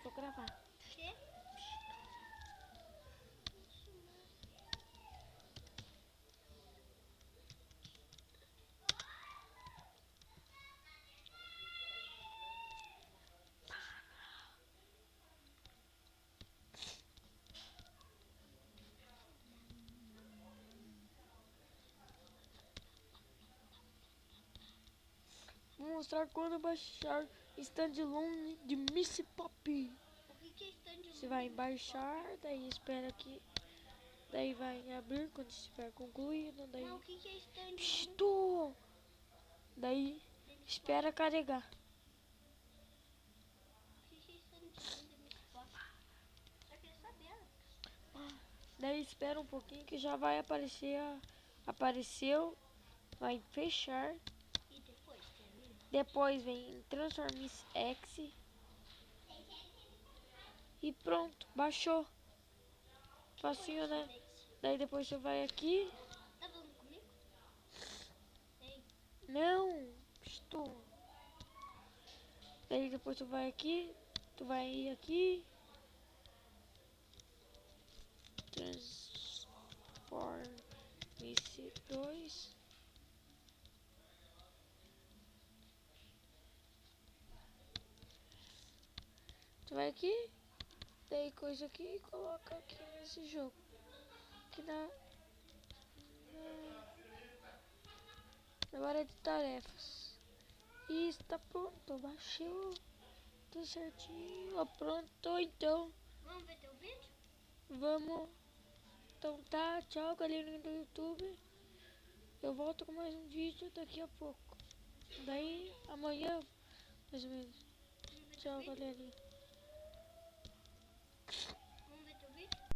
começou a gravar. Quê? Vou mostrar quando baixar standalone de Missy Pop. O que é stand? Você vai em baixar, daí espera aqui. Daí vai em abrir quando estiver concluído. Daí. Não, o que é stand? Psstu! Daí espera carregar. O que é stand de Miss Pop? Só queria saber. Daí espera um pouquinho que já vai aparecer. Apareceu. Vai fechar. E depois termina. Depois vem Transformice X. E pronto, baixou. Facinho, né? Daí depois você vai aqui. Tá falando comigo? Ei. Não, estou. Daí depois tu vai aqui. Tu vai ir aqui. Transformice 2. Tu vai aqui. Daí coisa aqui e coloca aqui nesse jogo. Que dá. Agora é de tarefas. E está pronto, baixou. Tudo certinho. Ó, pronto, então. Vamos ver teu vídeo? Vamos. Então tá, tchau galerinha do YouTube. Eu volto com mais um vídeo daqui a pouco. Daí amanhã, mais ou menos. Tchau galerinha.